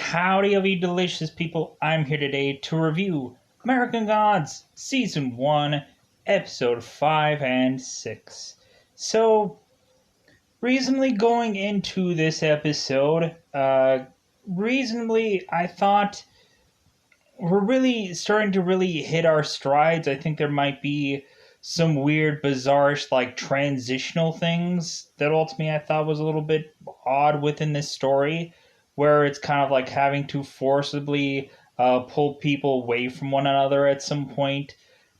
Howdy of you delicious people. I'm here today to review American Gods Season 1, Episode 5 and 6. So, reasonably going into this episode, I thought we're really starting to really hit our strides. I think there might be some weird, bizarre, like transitional things that ultimately I thought was a little bit odd within this story, where it's kind of like having to forcibly pull people away from one another at some point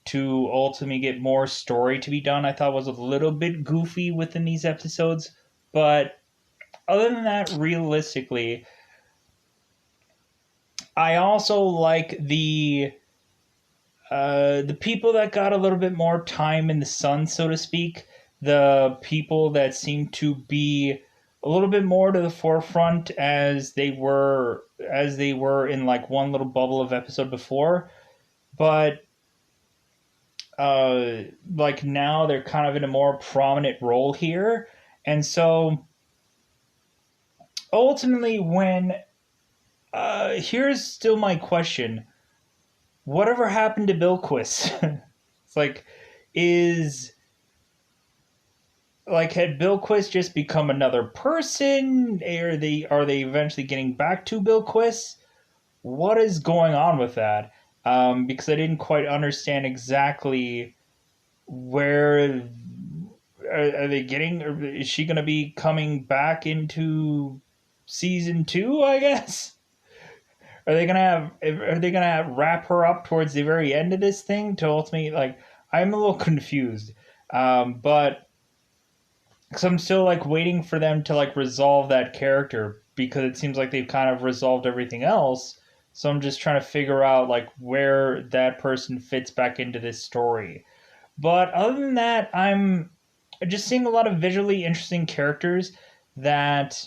to ultimately get more story to be done. I thought was a little bit goofy within these episodes, but other than that, realistically, I also like the people that got a little bit more time in the sun, so to speak, the people that seem to be a little bit more to the forefront as they were in like one little bubble of episode before, but uh like now they're kind of in a more prominent role here. And so ultimately when here's still my question: whatever happened to Bilquis? It's like, is like, had Bilquis just become another person? Are they eventually getting back to Bilquis? What is going on with that? Because I didn't quite understand exactly where are they getting. Or is she going to be coming back into season two? I guess. Are they gonna wrap her up towards the very end of this thing to ultimately, like, I'm a little confused. But because I'm still like waiting for them to like resolve that character, because it seems like they've kind of resolved everything else. So I'm just trying to figure out like where that person fits back into this story. But other than that, I'm just seeing a lot of visually interesting characters that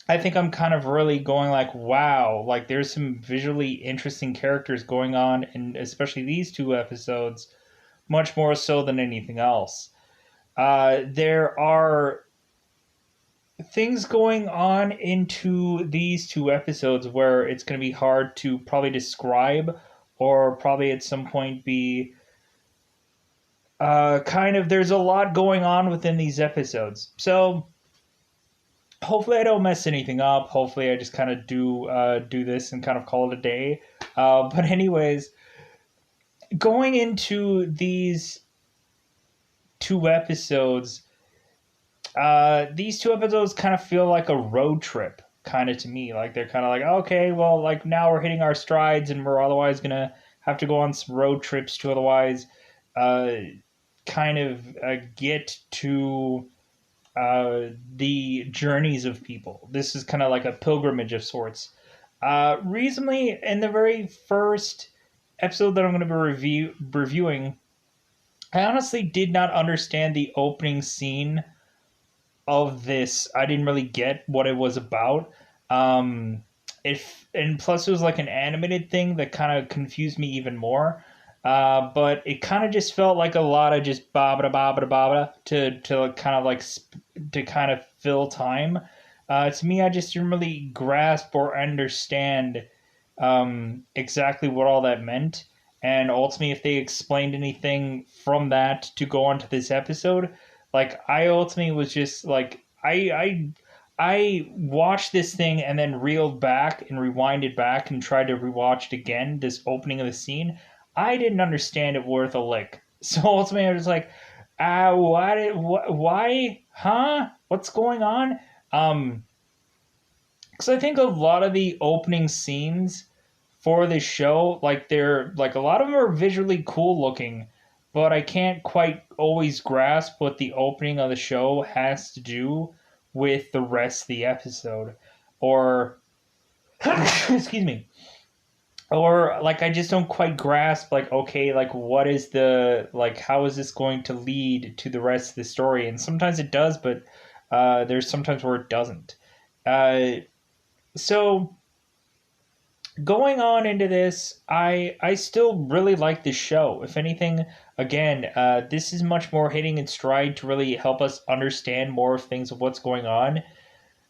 I think I'm kind of really going like, wow, like there's some visually interesting characters going on, and especially these two episodes, much more so than anything else. There are things going on into these two episodes where it's going to be hard to probably describe, or probably at some point be kind of, there's a lot going on within these episodes. So hopefully I don't mess anything up. Hopefully I just kind of do this and kind of call it a day. But anyways, going into these two episodes, these two episodes kind of feel like a road trip, kind of, to me. Like, they're kind of like, okay, well, like now we're hitting our strides, and we're otherwise gonna have to go on some road trips to otherwise uh, kind of get to the journeys of people. This is kind of like a pilgrimage of sorts. Recently, in the very first episode that I'm going to be reviewing, I honestly did not understand the opening scene of this. I didn't really get what it was about. If and plus it was like an animated thing that kind of confused me even more. But it kind of just felt like a lot of just babada babada babada to kind of like to kind of fill time. To me, I just didn't really grasp or understand exactly what all that meant. And ultimately, if they explained anything from that to go on to this episode, like, I ultimately was just like, I watched this thing and then reeled back and rewinded back and tried to rewatch it again. This opening of the scene, I didn't understand it worth a lick. So ultimately, I was like, why, huh? What's going on? Um, because I think a lot of the opening scenes for this show, like, they're like, a lot of them are visually cool looking, but I can't quite always grasp what the opening of the show has to do with the rest of the episode, or excuse me, or like, I just don't quite grasp, like, okay, like, what is the, like, how is this going to lead to the rest of the story? And sometimes it does, but there's sometimes where it doesn't. So going on into this, I still really like this show. If anything, again, this is much more hitting its stride to really help us understand more of things of what's going on.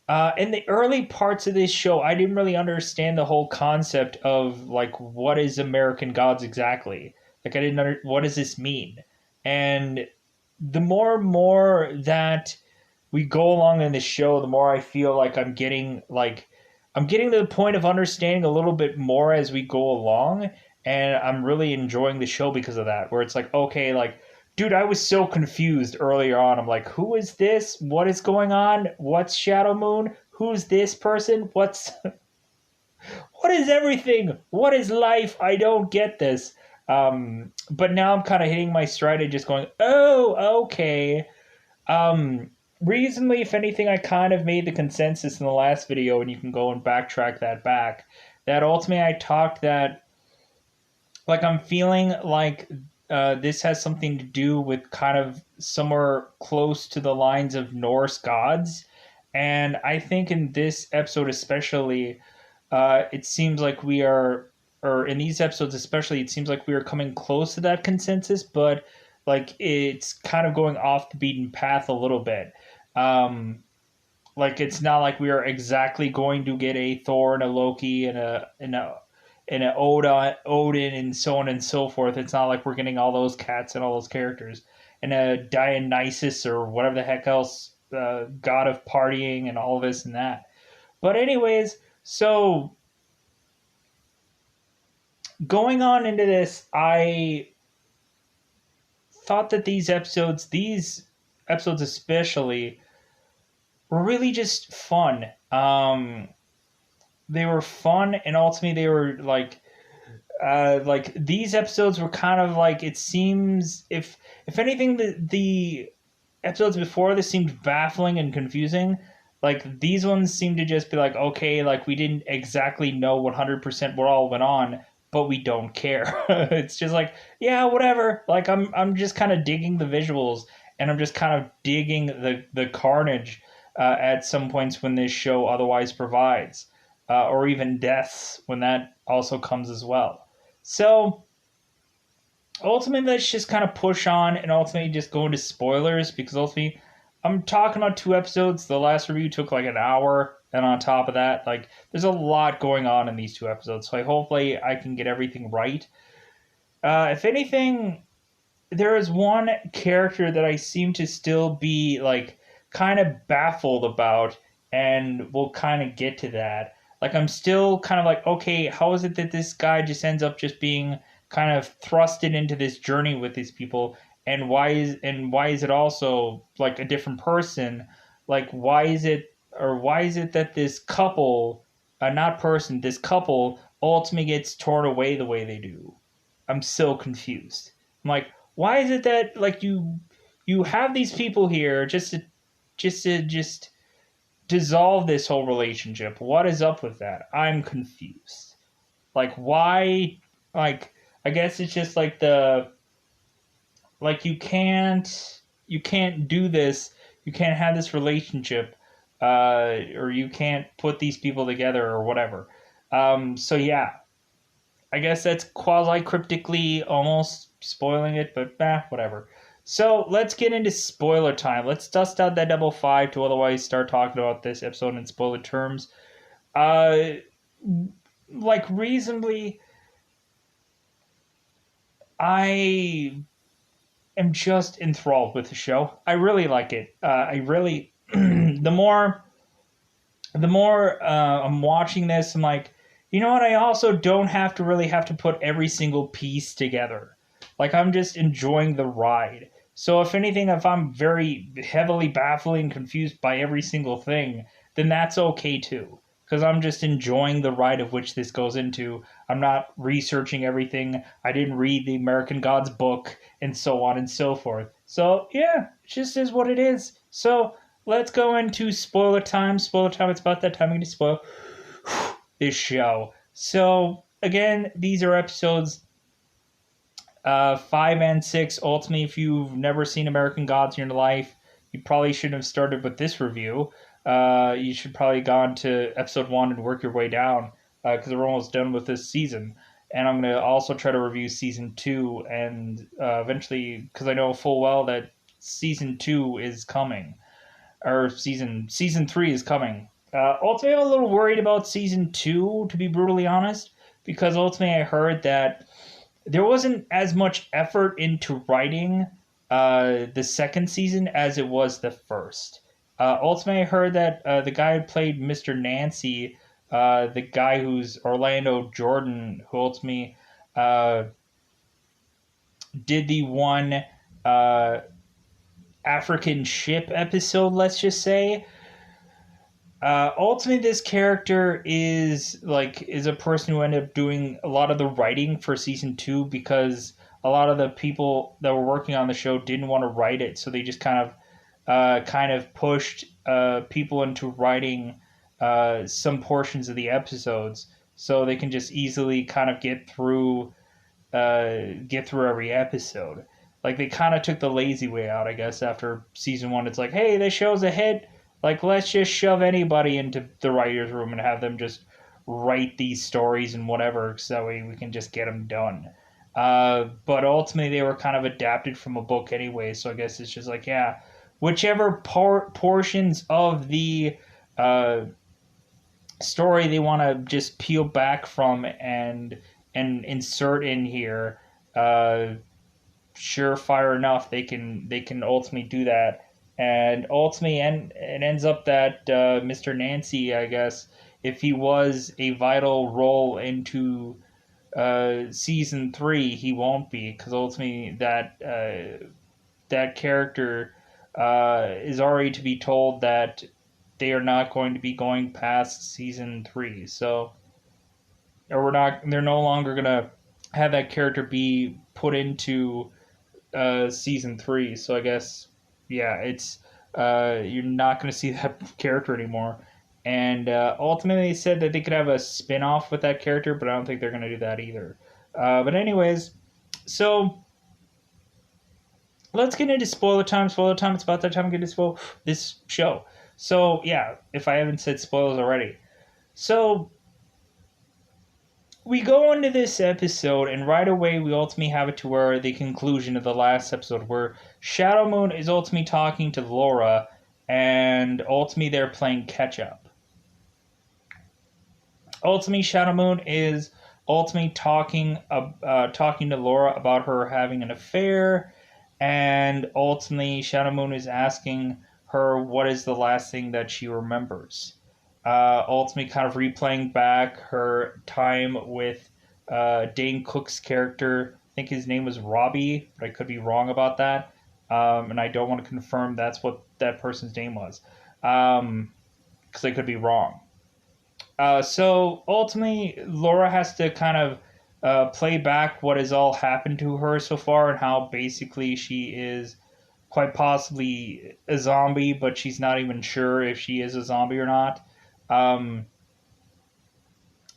In the early parts of this show, I didn't really understand the whole concept of like what is American Gods exactly. Like I didn't what does this mean? And the more and more that we go along in the show, the more I feel like I'm getting to the point of understanding a little bit more as we go along, and I'm really enjoying the show because of that. Where it's like, okay, like, dude, I was so confused earlier on. I'm like, who is this? What is going on? What's Shadow Moon? Who's this person? What's what is everything? What is life? I don't get this. But now I'm kind of hitting my stride and just going, oh, okay. Recently, if anything, I kind of made the consensus in the last video, and you can go and backtrack that back. That ultimately, I talked that like I'm feeling like this has something to do with kind of somewhere close to the lines of Norse gods, and I think in this episode especially, it seems like we are, or in these episodes especially, it seems like we are coming close to that consensus, but like it's kind of going off the beaten path a little bit. Um, like it's not like we are exactly going to get a Thor and a Loki and a Odin and so on and so forth. It's not like we're getting all those cats and all those characters and a Dionysus or whatever the heck else, god of partying and all this and that. But anyways, so going on into this, I thought that these episodes especially, were really just fun. They were fun, and ultimately they were like these episodes were kind of like it seems if anything the episodes before this seemed baffling and confusing. Like these ones seem to just be like, okay, like we didn't exactly know 100% what all went on, but we don't care. It's just like, yeah, whatever. Like I'm just kind of digging the visuals, and I'm just kind of digging the carnage at some points when this show otherwise provides, or even deaths when that also comes as well. So ultimately, let's just kind of push on and ultimately just go into spoilers, because ultimately I'm talking about 2 episodes. The last review took like an hour, and on top of that, like there's a lot going on in these 2 episodes. So hopefully I can get everything right. If anything, there is one character that I seem to still be like kind of baffled about, and we'll kind of get to that. Like I'm still kind of like, okay, how is it that this guy just ends up just being kind of thrusted into this journey with these people, and why is it also like a different person? Like why is it that this couple, not person, this couple ultimately gets torn away the way they do? I'm so confused. I'm like, why is it that like you have these people here just dissolve this whole relationship? What is up with that? I'm confused. Like why? Like I guess it's just like the like you can't do this. You can't have this relationship, or you can't put these people together or whatever. So yeah, I guess that's quasi cryptically almost spoiling it, but whatever. So let's get into spoiler time. Let's dust out that double five to otherwise start talking about this episode in spoiler terms. Uh, like reasonably, I am just enthralled with the show. I really like it. I really the more I'm watching this, I'm like, you know what? I also don't have to really have to put every single piece together. Like I'm just enjoying the ride. So if anything, if I'm very heavily baffled and confused by every single thing, then that's okay too. Because I'm just enjoying the ride of which this goes into. I'm not researching everything. I didn't read the American Gods book and so on and so forth. So yeah, it just is what it is. So let's go into spoiler time. Spoiler time. It's about that time we need to spoil this show. So again, these are episodes 5 and 6. Ultimately, if you've never seen American Gods in your life, you probably shouldn't have started with this review. You should probably gone to episode 1 and work your way down, because we're almost done with this season. And I'm going to also try to review season 2, and eventually, because I know full well that season 2 is coming, or season 3 is coming. Ultimately, I'm a little worried about season 2, to be brutally honest, because ultimately I heard that there wasn't as much effort into writing the second season as it was the first. Ultimately, I heard that the guy who played Mr. Nancy, the guy who's Orlando Jordan, who ultimately uh, did the one uh, African ship episode, let's just say. Ultimately, this character is a person who ended up doing a lot of the writing for season 2 because a lot of the people that were working on the show didn't want to write it, so they just kind of pushed people into writing some portions of the episodes so they can just easily kind of get through every episode. Like they kind of took the lazy way out, I guess. After season 1, it's like, hey, this show's a hit. Like, let's just shove anybody into the writers' room and have them just write these stories and whatever, so that way we can just get them done. But ultimately, they were kind of adapted from a book anyway, so I guess it's just like, yeah, whichever portions of the uh, story they want to just peel back from and insert in here, uh, surefire enough, they can ultimately do that. And ultimately, and it ends up that Mr. Nancy, I guess, if he was a vital role into season 3, he won't be because ultimately that character is already to be told that they are not going to be going past season 3. So, or we're not. They're no longer gonna have that character be put into season 3. So I guess yeah, it's you're not going to see that character anymore. And ultimately, they said that they could have a spin off with that character, but I don't think they're going to do that either. But anyways, so let's get into spoiler time. Spoiler time. It's about that time to get to spoil this show. So yeah, if I haven't said spoilers already, so we go into this episode, and right away we ultimately have it to where the conclusion of the last episode, where Shadow Moon is ultimately talking to Laura, and ultimately they're playing catch up. Ultimately, Shadow Moon is ultimately talking to Laura about her having an affair, and ultimately Shadow Moon is asking her what is the last thing that she remembers. Ultimately, kind of replaying back her time with Dane Cook's character. I think his name was Robbie, but I could be wrong about that. And I don't want to confirm that's what that person's name was, because I could be wrong. So ultimately, Laura has to kind of play back what has all happened to her so far and how basically she is quite possibly a zombie, but she's not even sure if she is a zombie or not. Um,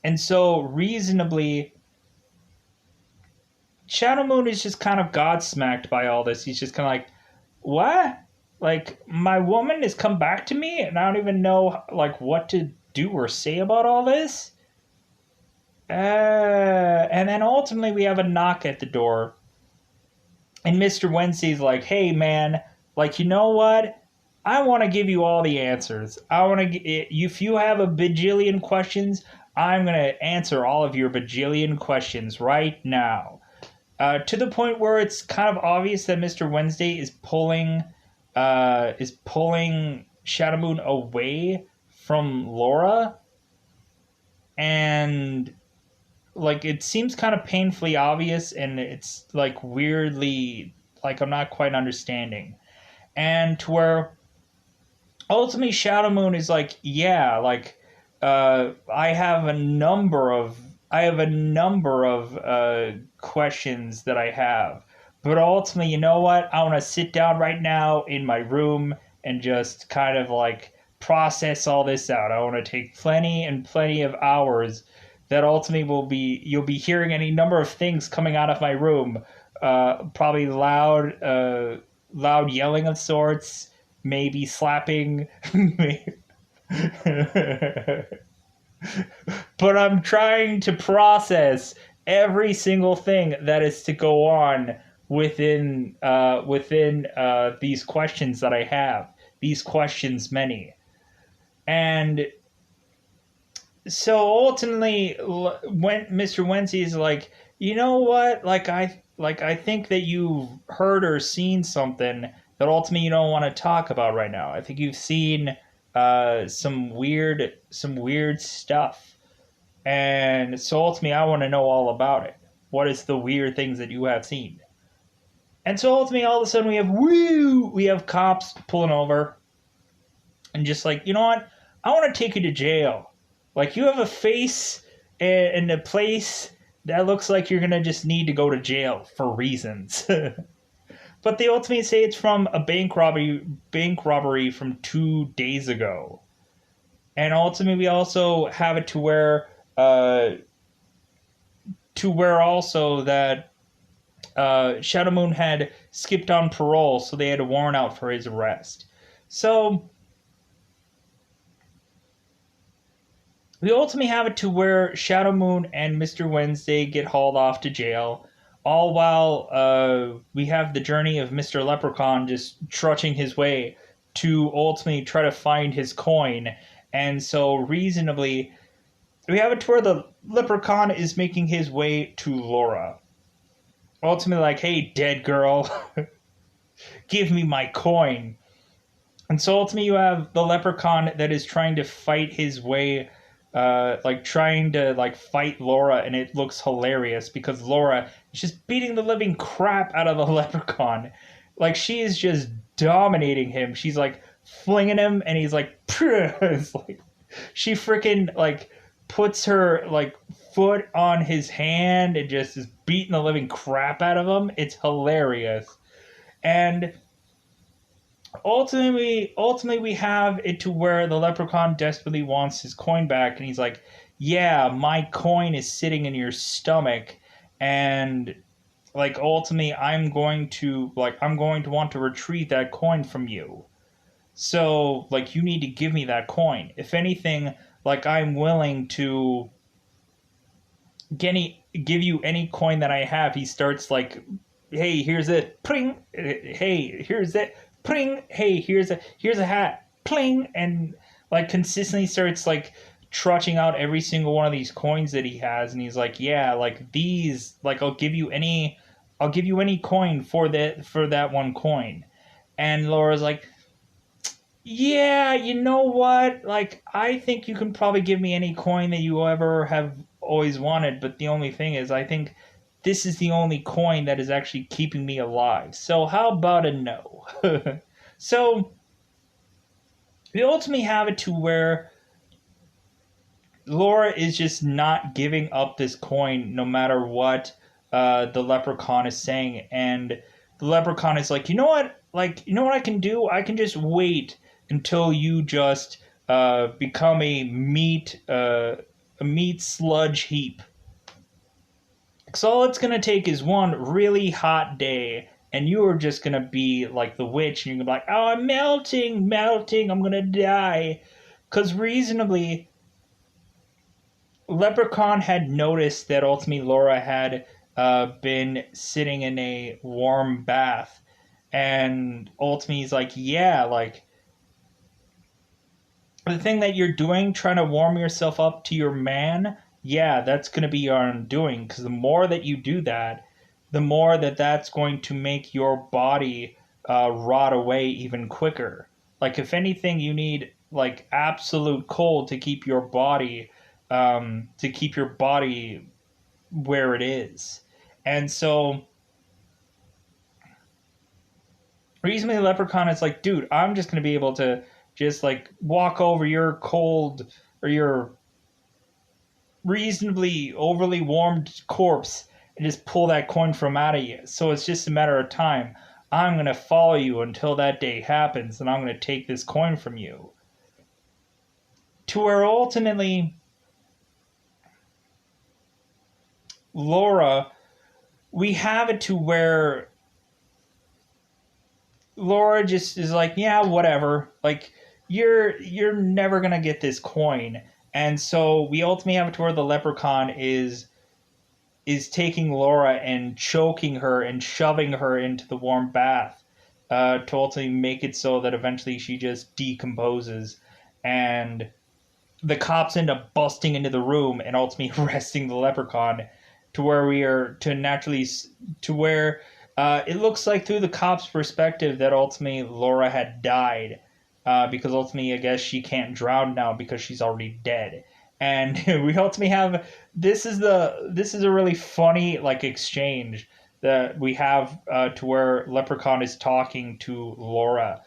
and so, reasonably, Shadow Moon is just kind of godsmacked by all this. He's just kind of like, what? Like, my woman has come back to me, and I don't even know, like, what to do or say about all this? And then ultimately we have a knock at the door, and Mr. Wednesday's like, "Hey, man, like you know what? I want to give you all the answers. I want to. If you have a bajillion questions, I'm gonna answer all of your bajillion questions right now." To the point where it's kind of obvious that Mr. Wednesday is pulling Shadow Moon away from Laura, and like it seems kind of painfully obvious, and it's like weirdly like I'm not quite understanding, and to where ultimately Shadow Moon is like, yeah, like I have a number of questions that I have, but ultimately, you know what, I want to sit down right now in my room and just kind of like process all this out. I want to take plenty and plenty of hours that ultimately will be you'll be hearing any number of things coming out of my room, probably loud yelling of sorts, maybe slapping. But I'm trying to process every single thing that is to go on within these questions that I have. These questions, many, and So ultimately, when Mr. Wency is like, you know what, I think that you've heard or seen something that ultimately you don't want to talk about right now. I think you've seen some weird stuff, and so ultimately I want to know all about it. What is the weird things that you have seen? And so ultimately, all of a sudden, we have cops pulling over, and just like, you know what, I want to take you to jail. Like, you have a face and a place that looks like you're gonna just need to go to jail for reasons. But they ultimately say it's from a bank robbery from 2 days ago. And ultimately, we also have it uh, to where also that Shadow Moon had skipped on parole, so they had a warrant out for his arrest. So we ultimately have it to where Shadow Moon and Mr. Wednesday get hauled off to jail, all while we have the journey of Mr. Leprechaun just trudging his way to ultimately try to find his coin. And so, reasonably, we have it to where the Leprechaun is making his way to Laura. Ultimately, like, hey, dead girl, give me my coin. And so ultimately, you have the Leprechaun that is trying to fight his way, like trying to like fight Laura, and it looks hilarious because Laura is just beating the living crap out of the Leprechaun. Like, she is just dominating him. She's like flinging him, and he's like, it's like she freaking like puts her like foot on his hand and just is beating the living crap out of him. It's hilarious. And ultimately we have it to where the Leprechaun desperately wants his coin back, and he's like, yeah, my coin is sitting in your stomach, and like ultimately I'm going to want to retrieve that coin from you. So like, you need to give me that coin. If anything, like, I'm willing to give you any coin that I have. He starts like, hey, here's a pring. Hey, here's it. Pring. Hey, here's a hat. Pling. And like consistently starts like trotching out every single one of these coins that he has, and he's like, yeah, like these, like I'll give you any coin for that one coin. And Laura's like, yeah, you know what? Like, I think you can probably give me any coin that you ever have always wanted, but the only thing is, I think this is the only coin that is actually keeping me alive. So, how about a no? So, we ultimately have it to where Laura is just not giving up this coin no matter what the leprechaun is saying. And the leprechaun is like, you know what? Like, you know what I can do? I can just wait until you just become a meat sludge heap. So all it's gonna take is one really hot day, and you are just gonna be like the witch, and you're gonna be like, "Oh, I'm melting, melting, I'm gonna die." Because reasonably, Leprechaun had noticed that ultimately Laura had been sitting in a warm bath, and ultimately he's like, "Yeah, like the thing that you're doing, trying to warm yourself up to your man, yeah, that's going to be your undoing. Because the more that you do that, the more that that's going to make your body rot away even quicker. Like, if anything, you need like absolute cold to keep your body where it is. And so reasonably, Leprechaun is like, dude, I'm just going to be able to just like walk over your cold or your reasonably overly warmed corpse and just pull that coin from out of you. So it's just a matter of time. I'm going to follow you until that day happens, and I'm going to take this coin from you. To where ultimately, Laura, we have it to where Laura just is like, yeah, whatever. Like, you're never going to get this coin. And so we ultimately have it to where the leprechaun is taking Laura and choking her and shoving her into the warm bath to ultimately make it so that eventually she just decomposes. And the cops end up busting into the room and ultimately arresting the leprechaun to where we are to naturally to where it looks like through the cops' perspective that ultimately Laura had died because ultimately I guess she can't drown now because she's already dead. And we ultimately have this is a really funny like exchange that we have to where Leprechaun is talking to Laura.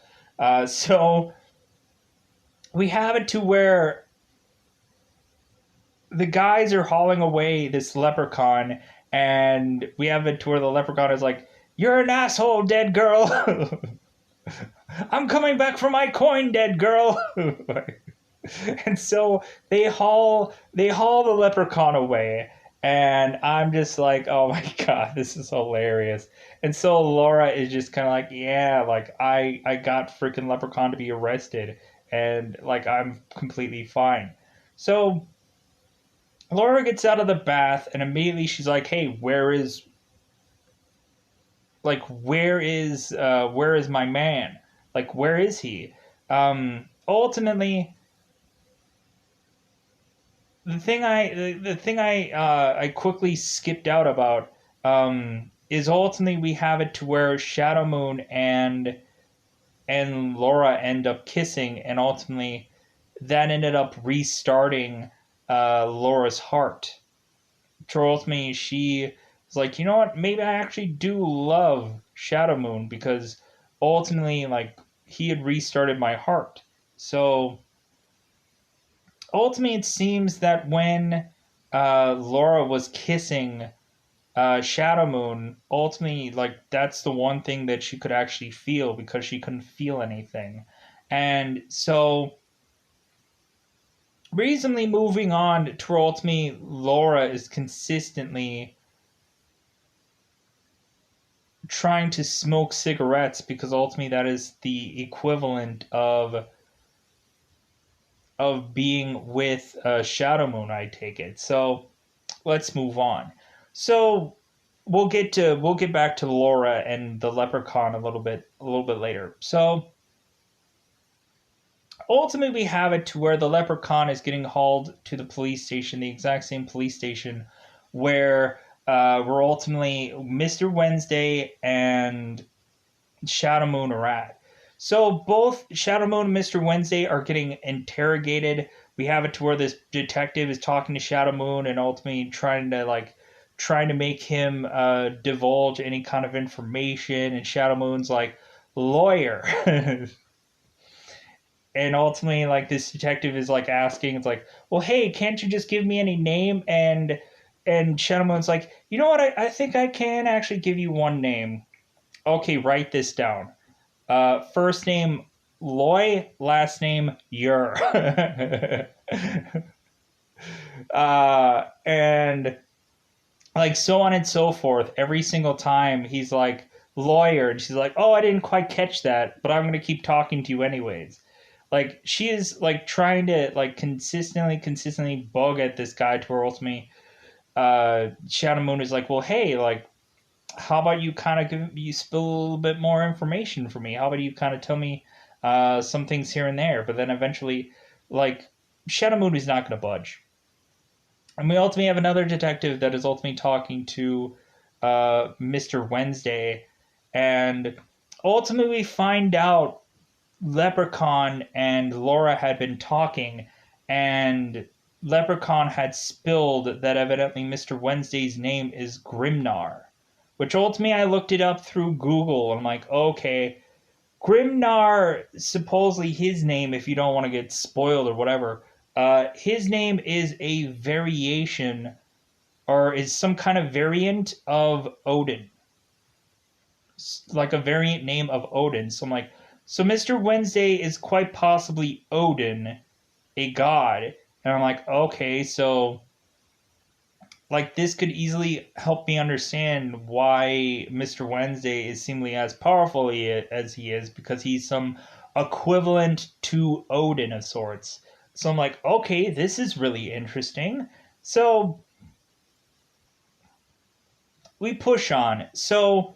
So we have it to where the guys are hauling away this leprechaun, and we have it to where the leprechaun is like, "You're an asshole, dead girl. I'm coming back for my coin, dead girl." And so they haul the leprechaun away, and I'm just like, oh my god, this is hilarious. And so Laura is just kind of like, yeah, like I got freaking leprechaun to be arrested, and like I'm completely fine. So Laura gets out of the bath and immediately she's like, "Hey, where is my man? Like where is he?" Ultimately, the thing I quickly skipped out about is ultimately we have it to where Shadow Moon and Laura end up kissing, and ultimately that ended up restarting Laura's heart. Trolls me, she was like, you know what? Maybe I actually do love Shadow Moon because ultimately, like, he had restarted my heart. So ultimately, it seems that when Laura was kissing Shadow Moon, ultimately, like, that's the one thing that she could actually feel because she couldn't feel anything. And so reasonably moving on to ultimately Laura is consistently trying to smoke cigarettes because ultimately that is the equivalent of being with Shadow Moon. I take it. So let's move on. So we'll get back to Laura and the leprechaun a little bit later. So ultimately we have it to where the leprechaun is getting hauled to the police station, the exact same police station where we're ultimately Mr. Wednesday and Shadow Moon are at. So both Shadow Moon and Mr. Wednesday are getting interrogated. We have it to where this detective is talking to Shadow Moon and ultimately trying to make him divulge any kind of information. And Shadow Moon's like, lawyer. And ultimately, like, this detective is like asking, it's like, well, hey, can't you just give me any name? And Shadow Moon's like, you know what? I think I can actually give you one name. Okay, write this down. First name Loy, last name Yer. And like so on and so forth. Every single time he's like lawyer, and she's like, "Oh, I didn't quite catch that, but I'm gonna keep talking to you anyways." Like she is like trying to like consistently bug at this guy to where ultimately Shadow Moon is like, "Well, hey, like how about you kind of you spill a little bit more information for me? How about you kind of tell me some things here and there?" But then eventually, like, Shadow Moon is not going to budge. And we ultimately have another detective that is ultimately talking to Mr. Wednesday. And ultimately, we find out Leprechaun and Laura had been talking, and Leprechaun had spilled that evidently Mr. Wednesday's name is Grimnar, which ultimately I looked it up through Google. And I'm like, okay, Grimnar, supposedly his name, if you don't want to get spoiled or whatever, his name is a variation or is some kind of variant of Odin, like a variant name of Odin. So I'm like, so Mr. Wednesday is quite possibly Odin, a god. And I'm like, okay, so like this could easily help me understand why Mr. Wednesday is seemingly as powerful as he is because he's some equivalent to Odin of sorts. So I'm like, okay, this is really interesting. So we push on. So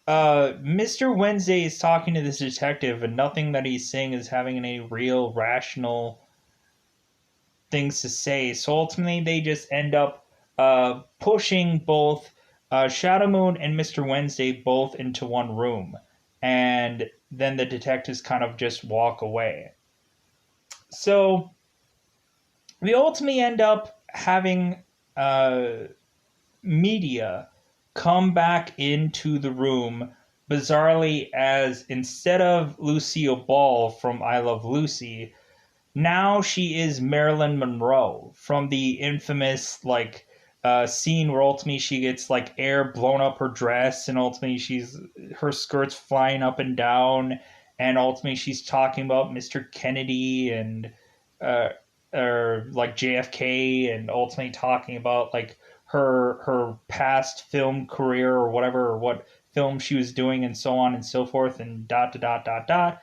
Mr. Wednesday is talking to this detective, and nothing that he's saying is having any real rational things to say. So ultimately, they just end up pushing both Shadow Moon and Mr. Wednesday both into one room. And then the detectives kind of just walk away. So we ultimately end up having media come back into the room bizarrely as instead of Lucille Ball from I Love Lucy, now she is Marilyn Monroe from the infamous scene where ultimately she gets like air blown up her dress and ultimately her skirt's flying up and down and ultimately she's talking about Mr. Kennedy and uh or like JFK and ultimately talking about like her past film career or whatever or what film she was doing and so on and so forth and dot dot dot dot dot.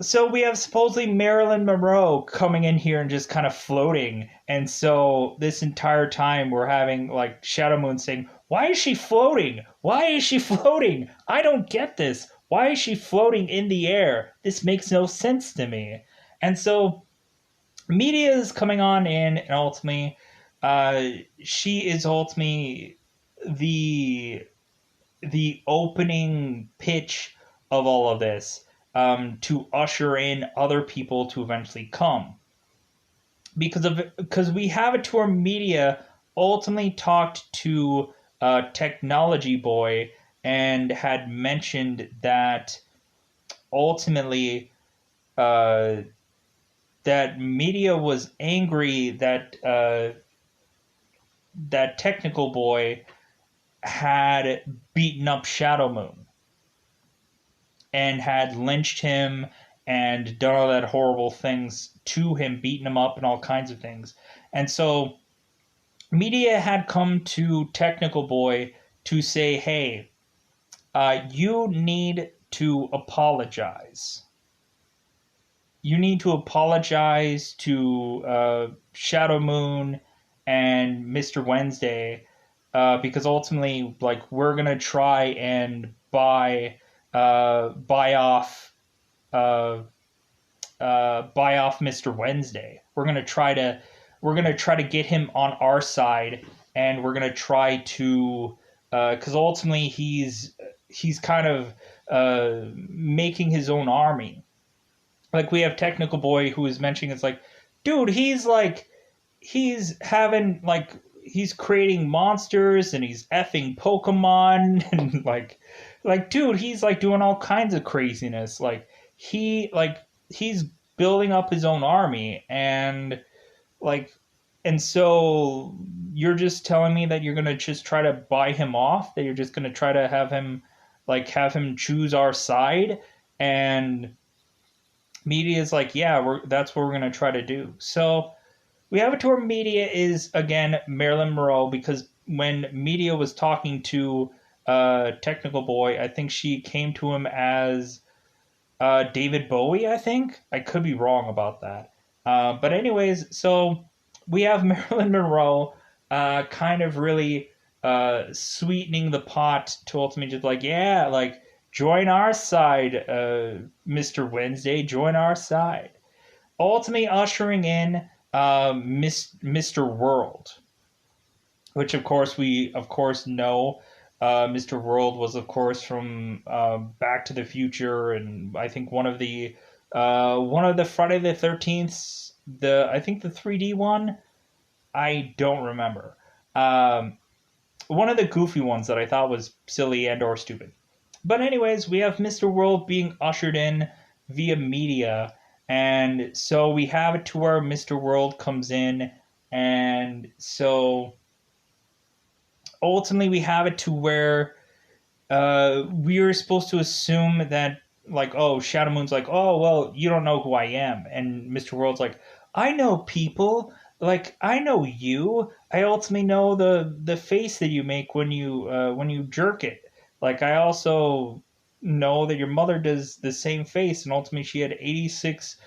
So we have supposedly Marilyn Monroe coming in here and just kind of floating. And so this entire time we're having like Shadow Moon saying, "Why is she floating? Why is she floating? I don't get this. Why is she floating in the air? This makes no sense to me." And so media is coming on in and ultimately she is ultimately the the opening pitch of all of this to usher in other people to eventually come because we have a tour media ultimately talked to Technology Boy and had mentioned that ultimately uh, that media was angry that Technical Boy had beaten up Shadow Moon and had lynched him and done all that horrible things to him, beaten him up and all kinds of things. And so media had come to Technical Boy to say, hey, you need to apologize. You need to apologize to Shadow Moon and Mr. Wednesday because ultimately, like, we're gonna try and uh, buy off Mr. Wednesday. We're gonna try to get him on our side, and we're gonna try to because ultimately he's kind of making his own army. Like we have Technical Boy who is mentioning it's like, dude, he's having like he's creating monsters and he's effing Pokemon and like dude, he's like doing all kinds of craziness. Like he's building up his own army like and so you're just telling me that you're gonna just try to buy him off, that you're just gonna try to have him choose our side and media is like, yeah, that's what we're gonna try to do. So we have it to where media is again Marilyn Monroe because when media was talking to Technical Boy, I think she came to him as David Bowie. I think I could be wrong about that. But anyways, so we have Marilyn Monroe kind of really sweetening the pot to ultimately just like, yeah, like join our side, Mr. Wednesday, join our side. Ultimately ushering in Mr. World, which of course we of course know. Mr. World was of course from Back to the Future, and I think one of the Friday the 13th, I think the 3D one. I don't remember. One of the goofy ones that I thought was silly and or stupid. But anyways, we have Mr. World being ushered in via media, and so we have it to where Mr. World comes in, and so ultimately we have it to where we are supposed to assume that like, oh, Shadow Moon's like, oh well, you don't know who I am, and Mr. World's like, I know people, like I know you. I ultimately know the face that you make when you jerk it. Like I also know that your mother does the same face, and ultimately she had 86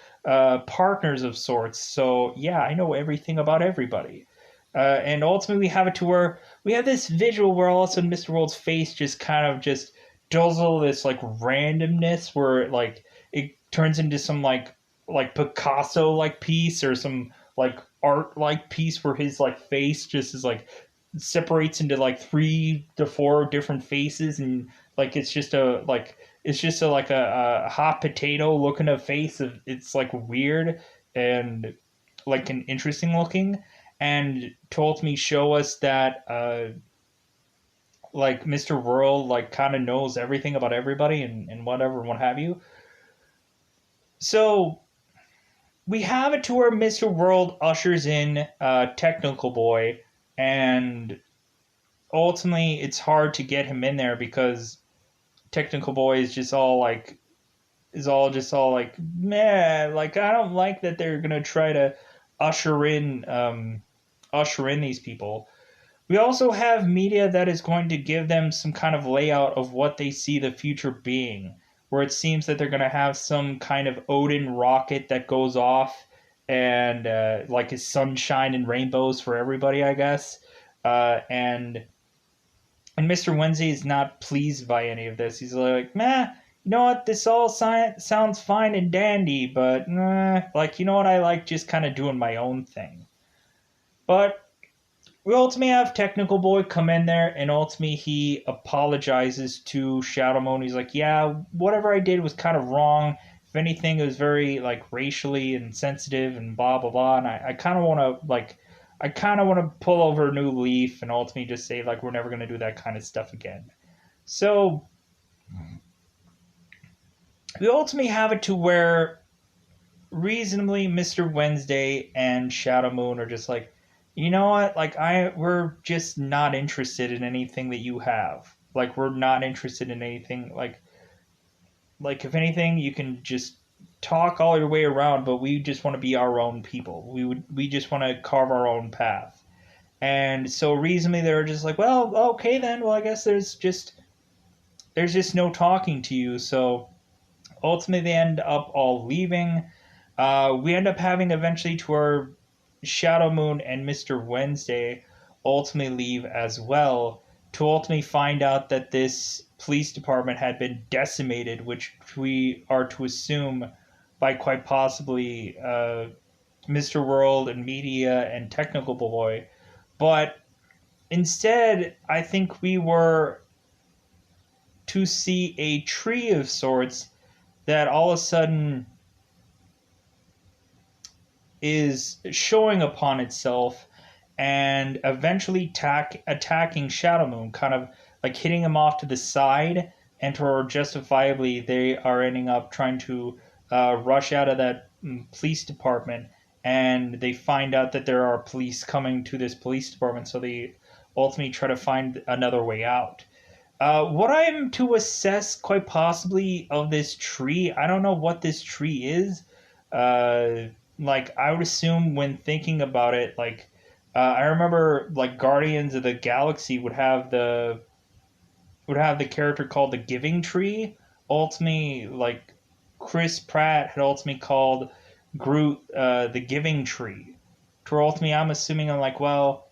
partners of sorts. So yeah, I know everything about everybody. And ultimately, we have it to where we have this visual where all of a sudden Mr. World's face just kind of just does all this like randomness where like it turns into some like like Picasso like piece or some like art like piece where his like face just is like separates into like 3 to 4 different faces, and like it's just a like a hot potato looking a face of it's like weird and like an interesting looking, and told me show us that like Mr. World like kind of knows everything about everybody and whatever and what have you. So we have it to where Mr. World ushers in Technical Boy, and ultimately it's hard to get him in there because Technical Boy is just all like man, like I don't like that they're gonna try to usher in usher in these people. We also have media that is going to give them some kind of layout of what they see the future being, where it seems that they're going to have some kind of Odin rocket that goes off and like is sunshine and rainbows for everybody, I guess. And Mr. Wednesday is not pleased by any of this. He's like, "Meh, you know what? This all sounds fine and dandy, but like, you know what? I like just kind of doing my own thing." But we ultimately have Technical Boy come in there, and ultimately he apologizes to Shadow Moon. He's like, "Yeah, whatever I did was kind of wrong. If anything, it was very like racially insensitive and blah blah blah." And I kind of want to pull over a new leaf and ultimately just say like we're never gonna do that kind of stuff again. So we ultimately have it to where reasonably Mr. Wednesday and Shadow Moon are just like, you know what? Like we're just not interested in anything that you have. Like we're not interested in anything like if anything you can just talk all your way around, but we just want to be our own people. We just want to carve our own path. And so reasonably they're just like, well, okay then. Well, I guess there's just no talking to you. So ultimately they end up all leaving. We end up having eventually to our Shadow Moon and Mr. Wednesday ultimately leave as well to ultimately find out that this police department had been decimated, which we are to assume by quite possibly Mr. World and Media and Technical Boy. But instead, I think we were to see a tree of sorts that all of a sudden is showing upon itself and eventually attacking Shadow Moon, kind of like hitting him off to the side, and or justifiably they are ending up trying to rush out of that police department, and they find out that there are police coming to this police department, so they ultimately try to find another way out. What I'm to assess quite possibly of this tree, I don't know what this tree is. Like I would assume when thinking about it, like I remember like Guardians of the Galaxy would have the character called the Giving Tree. Ultimately, like Chris Pratt had ultimately called Groot the Giving Tree. To ultimately, I'm assuming I'm like, well,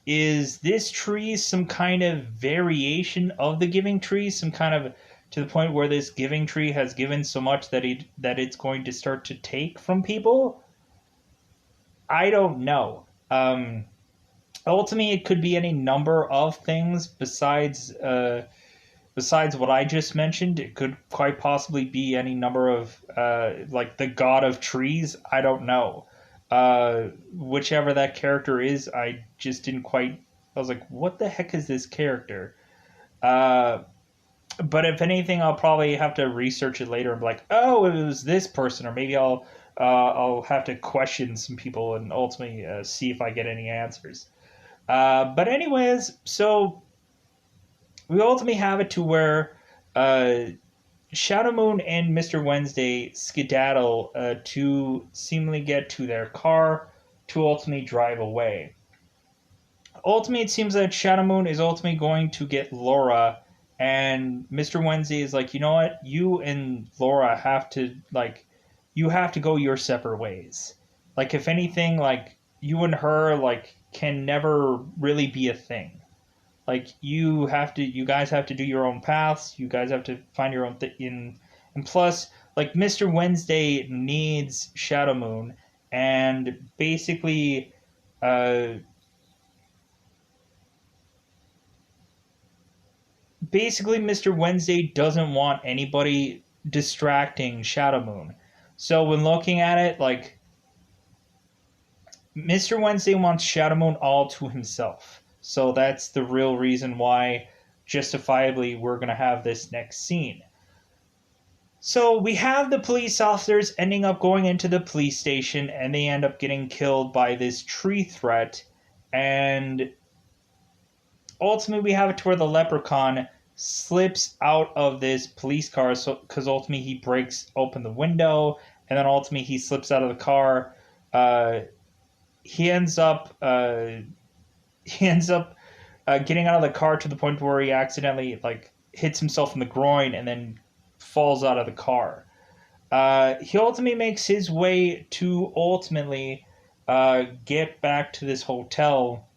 is this tree some kind of variation of the Giving Tree? Some kind of to the point where this Giving Tree has given so much that it's going to start to take from people? I don't know. Ultimately, it could be any number of things besides what I just mentioned. It could quite possibly be any number of like the god of trees. I don't know. Whichever that character is, I just didn't quite. I was like, what the heck is this character? Uh, but if anything, I'll probably have to research it later and be like, oh, it was this person, or maybe I'll have to question some people and ultimately see if I get any answers. But anyways, so we ultimately have it to where uh, Shadow Moon and Mr. Wednesday skedaddle to seemingly get to their car to ultimately drive away. Ultimately, it seems that Shadow Moon is ultimately going to get Laura, and Mr. Wednesday is like, you know what, you and Laura have to you have to go your separate ways. Like, if anything, like you and her can never really be a thing. Like you guys have to do your own paths. You guys have to find your own thing. And plus, like Mr. Wednesday needs Shadow Moon, and uh, basically Mr. Wednesday doesn't want anybody distracting Shadow Moon. So when looking at it, like Mr. Wednesday wants Shadow Moon all to himself. So that's the real reason why, justifiably, we're going to have this next scene. So we have the police officers ending up going into the police station and they end up getting killed by this tree threat. And ultimately, we have it to where the leprechaun slips out of this police car because ultimately he breaks open the window and then ultimately he slips out of the car. Uh, he ends up getting out of the car to the point where he accidentally like hits himself in the groin and then falls out of the car. He ultimately makes his way to ultimately get back to this hotel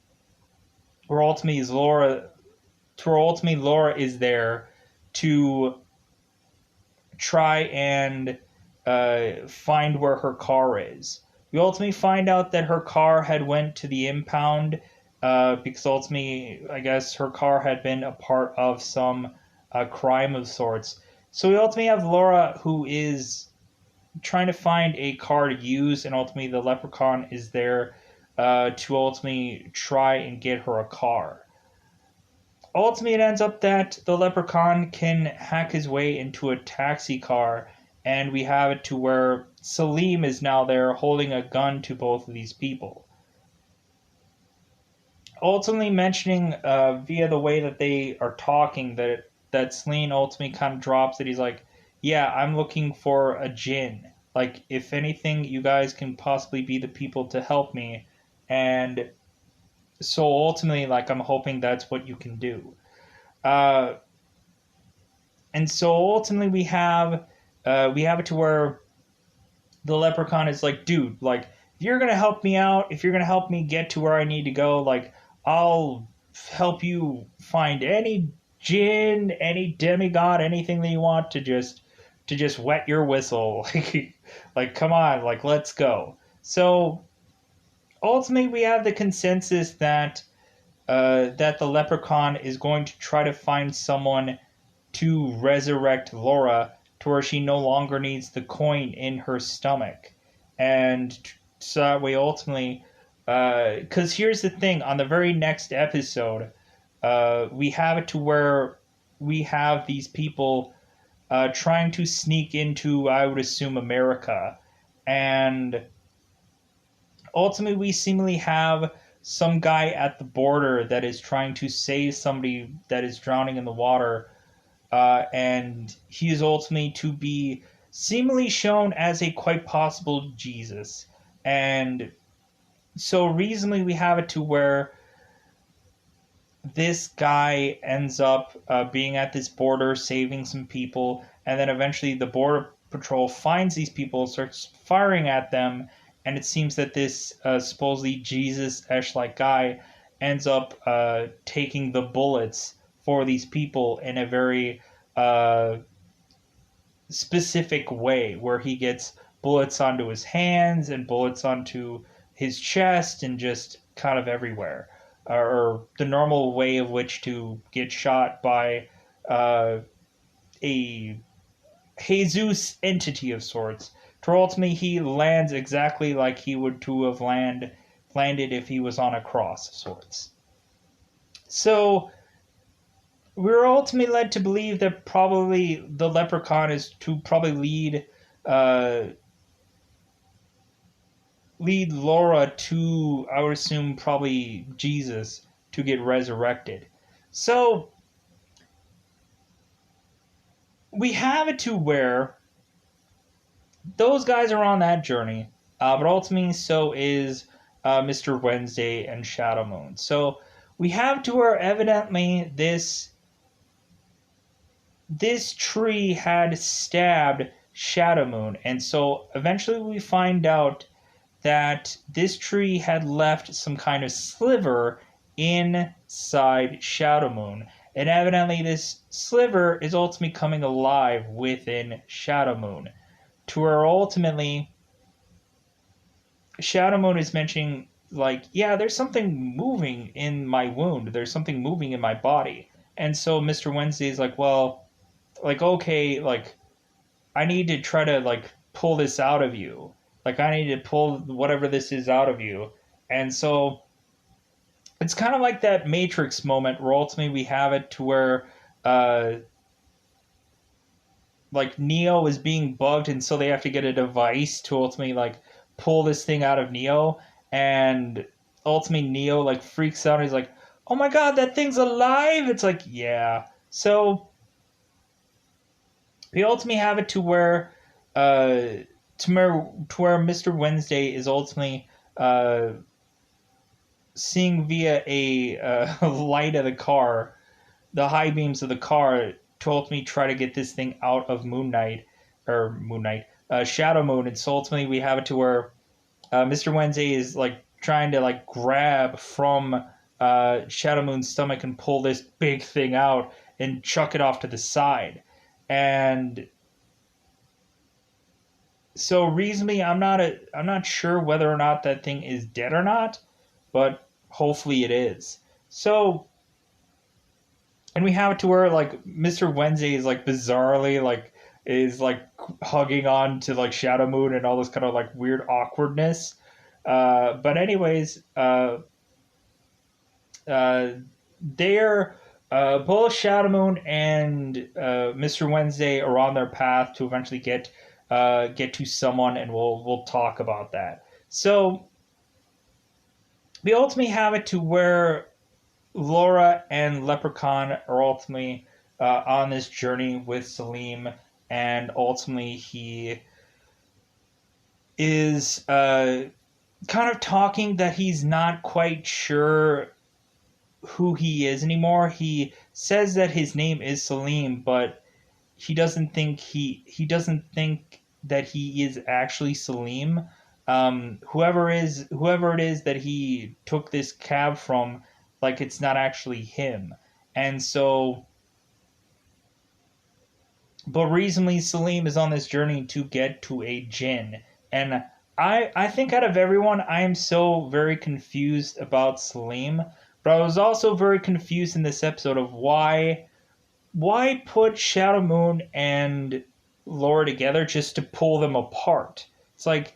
where ultimately Laura is there to try and find where her car is. We ultimately find out that her car had went to the impound because ultimately, I guess her car had been a part of some crime of sorts. So we ultimately have Laura, who is trying to find a car to use, and ultimately the leprechaun is there to ultimately try and get her a car. Ultimately, it ends up that the leprechaun can hack his way into a taxi car, and we have it to where Salim is now there holding a gun to both of these people. Ultimately, mentioning via the way that they are talking that Celine ultimately kind of drops that he's like, "Yeah, I'm looking for a jinn. Like, if anything, you guys can possibly be the people to help me." And so ultimately, like, I'm hoping that's what you can do. Uh, and so ultimately, we have it to where the leprechaun is like, dude, like, if you're gonna help me out, if you're gonna help me get to where I need to go, like, I'll help you find any jinn, any demigod, anything that you want to just wet your whistle. Like come on, like let's go. So ultimately, we have the consensus that the leprechaun is going to try to find someone to resurrect Laura to where she no longer needs the coin in her stomach. And so that way, ultimately, because here's the thing on the very next episode, we have it to where we have these people trying to sneak into, I would assume, America. And ultimately, we seemingly have some guy at the border that is trying to save somebody that is drowning in the water, and he is ultimately to be seemingly shown as a quite possible Jesus. And so reasonably we have it to where this guy ends up being at this border saving some people, and then eventually the border patrol finds these people, starts firing at them, and it seems that this supposedly Jesus-esh like guy ends up taking the bullets for these people in a very uh, specific way, where he gets bullets onto his hands and bullets onto his chest and just kind of everywhere, or the normal way of which to get shot by uh, a Jesus entity of sorts. To ultimately, he lands exactly like he would to have landed if he was on a cross of sorts. So we're ultimately led to believe that probably the leprechaun is to probably uh, lead Laura to, I would assume, probably Jesus to get resurrected. So we have it to where those guys are on that journey, but ultimately so is Mr. Wednesday and Shadow Moon. So we have to where evidently this tree had stabbed Shadow Moon, and so eventually we find out that this tree had left some kind of sliver inside Shadow Moon, and evidently this sliver is ultimately coming alive within Shadow Moon. to where ultimately Shadow Moon is mentioning, like, yeah, there's something moving in my wound. There's something moving in my body. And so Mr. Wednesday is like, well, like, okay, like, I need to try to, like, pull this out of you. Like, I need to pull whatever this is out of you. And so it's kind of like that Matrix moment where ultimately we have it to where, uh, like, Neo is being bugged, and so they have to get a device to ultimately, like, pull this thing out of Neo. And ultimately Neo, like, freaks out. He's like, oh my god, that thing's alive. It's like, yeah. So we ultimately have it to where, to where Mr. Wednesday is ultimately, uh, seeing via a, light of the car, the high beams of the car, to ultimately try to get this thing out of Moon Knight, Shadow Moon. And so ultimately we have it to where, Mr. Wednesday is, like, trying to, like, grab from, Shadow Moon's stomach and pull this big thing out and chuck it off to the side. And so reasonably, I'm not sure whether or not that thing is dead or not, but hopefully it is. So, and we have it to where, like, Mr. Wednesday is, like, bizarrely, like, is, like, hugging on to, like, Shadow Moon and all this kind of, like, weird awkwardness. But anyways, uh, they're, both Shadow Moon and, Mr. Wednesday are on their path to eventually get to someone, and we'll talk about that. So we ultimately have it to where Laura and Leprechaun are ultimately, on this journey with Salim, and ultimately he is, kind of talking that he's not quite sure who he is anymore. He says that his name is Salim, but he doesn't think that he is actually Salim. Whoever it is that he took this cab from, like, it's not actually him. And so, but recently Salim is on this journey to get to a jinn. And I think out of everyone, I am so very confused about Salim. But I was also very confused in this episode of why put Shadow Moon and Laura together just to pull them apart? It's like,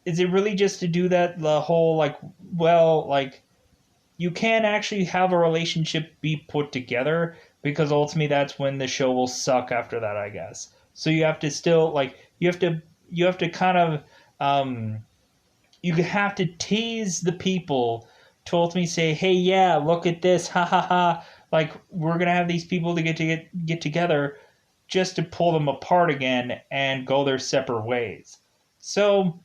is it really just to do that? The whole, like, well, like, you can't actually have a relationship be put together, because ultimately that's when the show will suck after that, I guess. So you have to still, like, you have to kind of, you have to tease the people to ultimately say, hey, yeah, look at this, ha ha ha. Like, we're gonna have these people to get together, just to pull them apart again and go their separate ways. So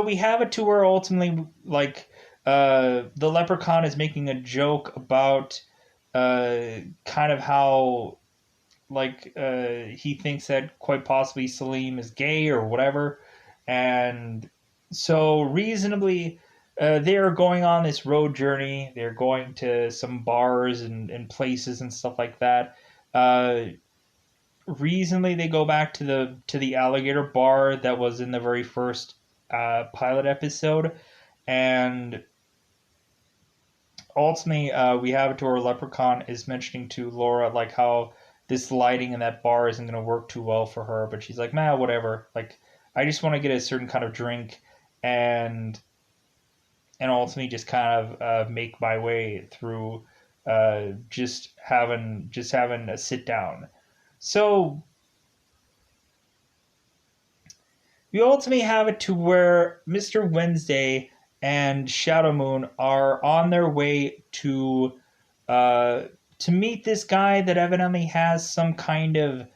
we have it to where ultimately, like, the Leprechaun is making a joke about, kind of how, like, he thinks that quite possibly Salim is gay or whatever. And so reasonably, they are going on this road journey. They're going to some bars and places and stuff like that. Uh, Reasonably, they go back to the alligator bar that was in the very first, pilot episode. And ultimately, we have it to where Leprechaun is mentioning to Laura, like, how this lighting in that bar isn't going to work too well for her. But she's like, man, whatever. Like, I just want to get a certain kind of drink, and ultimately just kind of, make my way through, just having a sit down. So we ultimately have it to where Mr. Wednesday and Shadow Moon are on their way uh, to meet this guy that evidently has some kind of,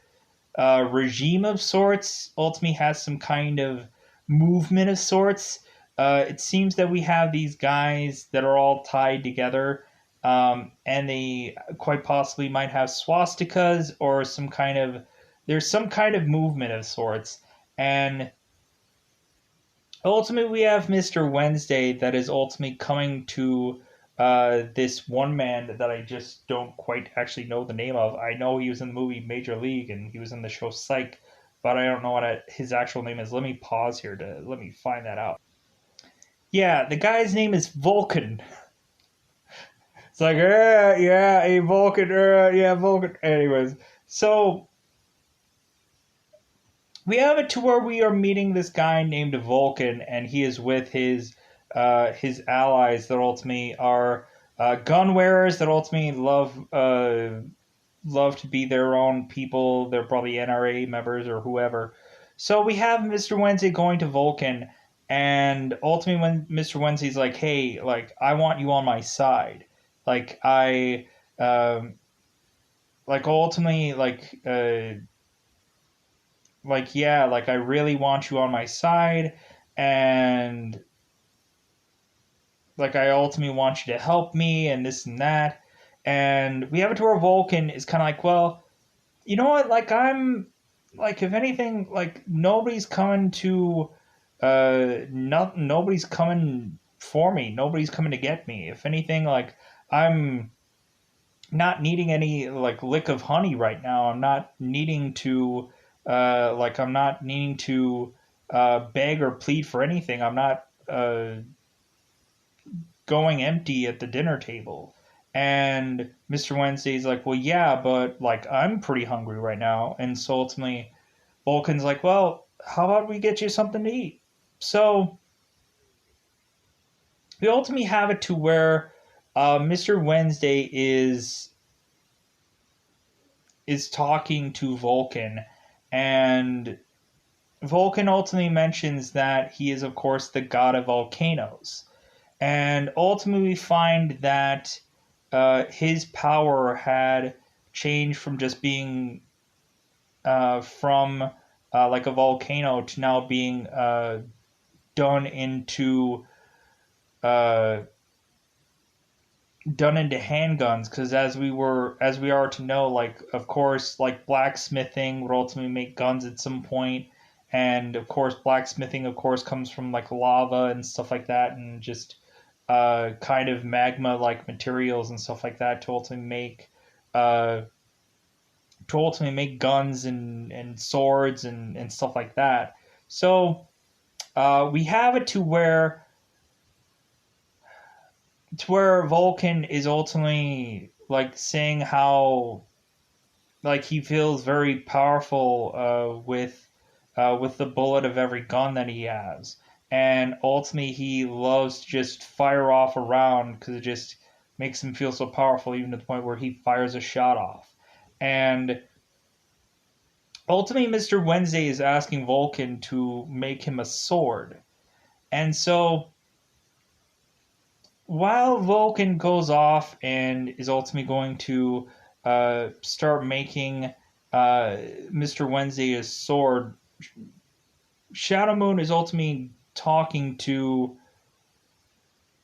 regime of sorts. Ultimately, has some kind of movement of sorts. It seems that we have these guys that are all tied together, and they quite possibly might have swastikas or some kind of. There's some kind of movement of sorts, and ultimately we have Mr. Wednesday that is ultimately coming to, this one man that I just don't quite actually know the name of. I know he was in the movie Major League and he was in the show Psych, but I don't know what his actual name is. Let me pause here to let me find that out. Yeah, the guy's name is Vulcan. It's like, yeah, a Vulcan, yeah, Vulcan. Anyways, so we have it to where we are meeting this guy named Vulcan, and he is with his allies that ultimately are gun wearers that ultimately love to be their own people. They're probably NRA members or whoever. So we have Mr. Wednesday going to Vulcan, and ultimately when Mr. Wednesday's like, "Hey, like I want you on my side," like um, like ultimately like yeah, like I really want you on my side, and like I ultimately want you to help me and this and that. And we have it to where Vulcan is kind of like, well, you know what? Like I'm like if anything, like nobody's coming to nobody's coming for me. Nobody's coming to get me. If anything, like I'm not needing any like lick of honey right now. I'm not needing to I'm not needing to beg or plead for anything. I'm not going empty at the dinner table. And Mr. Wednesday's like, well, yeah, but like I'm pretty hungry right now. And so ultimately, Vulcan's like, well, how about we get you something to eat? So we ultimately have it to where Mr. Wednesday is talking to Vulcan, and Vulcan ultimately mentions that he is, of course, the god of volcanoes. And ultimately, we find that his power had changed from just being from like a volcano to now being done into uh, done into handguns. Because as we are to know, like of course, like blacksmithing would ultimately make guns at some point, and of course, blacksmithing of course comes from like lava and stuff like that, and just kind of magma like materials and stuff like that uh, to ultimately make guns and swords and stuff like that. So we have it to where Vulcan is ultimately like saying how like he feels very powerful with the bullet of every gun that he has, and ultimately he loves to just fire off a round because it just makes him feel so powerful, even to the point where he fires a shot off. And ultimately, Mr. Wednesday is asking Vulcan to make him a sword, and so while Vulcan goes off and is ultimately going to start making Mr. Wednesday a sword, Shadow Moon is ultimately talking to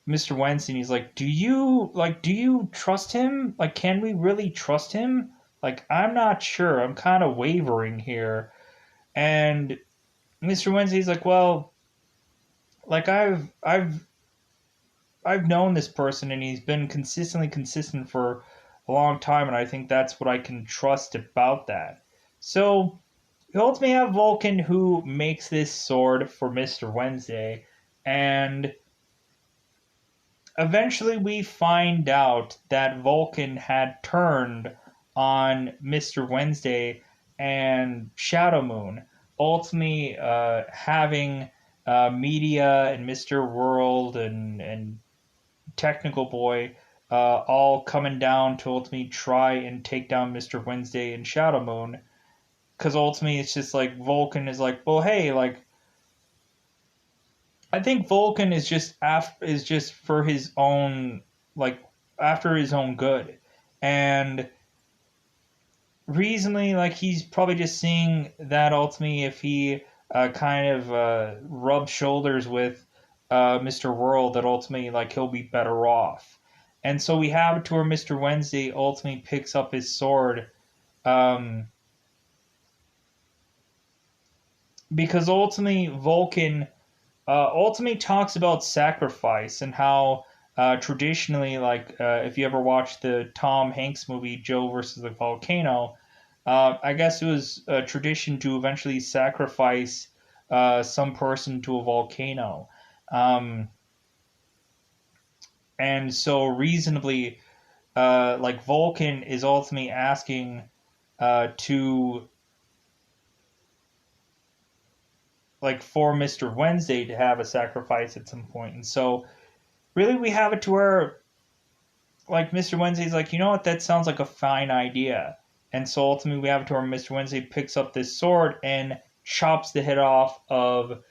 Mr. Wednesday and he's like, do you trust him? Like can we really trust him? Like I'm not sure. I'm kind of wavering here. And Mr. Wednesday's like, well, like I've known this person and he's been consistently consistent for a long time, and I think that's what I can trust about that. So we ultimately have Vulcan who makes this sword for Mr. Wednesday, and eventually we find out that Vulcan had turned on Mr. Wednesday and Shadow Moon, ultimately having media and Mr. World and Technical Boy, all coming down to ultimately try and take down Mr. Wednesday and Shadow Moon. Because ultimately, it's just like Vulcan is like, well, hey, like I think Vulcan is just for his own like after his own good, and reasonably, like he's probably just seeing that ultimately if he kind of rubs shoulders with Mr. World, that ultimately like he'll be better off. And so we have it to where Mr. Wednesday ultimately picks up his sword, um, because ultimately Vulcan ultimately talks about sacrifice and how Traditionally, like if you ever watched the Tom Hanks movie Joe versus the Volcano, I guess it was a tradition to eventually sacrifice some person to a volcano. Um, and so reasonably, like Vulcan is ultimately asking to like for Mr. Wednesday to have a sacrifice at some point. And so really we have it to where like Mr. Wednesday's like, you know what, that sounds like a fine idea. And so ultimately we have it to where Mr. Wednesday picks up this sword and chops the head off of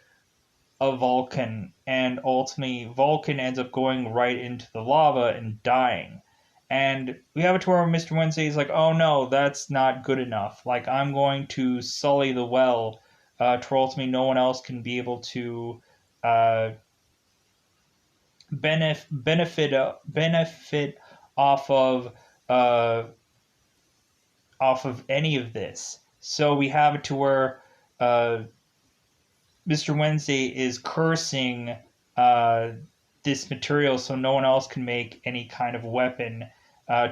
a Vulcan, and ultimately Vulcan ends up going right into the lava and dying. And we have it to where Mr. Wednesday is like, oh no, that's not good enough. Like, I'm going to sully the well to ultimately no one else can be able to uh, benefit off of uh, off of any of this. So we have it to where uh, Mr. Wednesday is cursing uh, this material so no one else can make any kind of weapon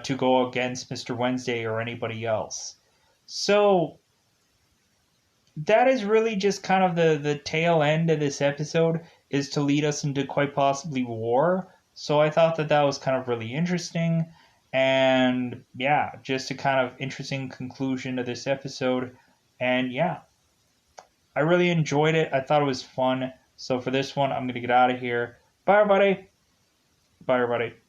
to go against Mr. Wednesday or anybody else. So that is really just kind of the tail end of this episode, is to lead us into quite possibly war. So I thought that that was kind of really interesting. And yeah, just a kind of interesting conclusion to this episode. And yeah, I really enjoyed it. I thought it was fun. So for this one, I'm going to get out of here. Bye, everybody. Bye, everybody.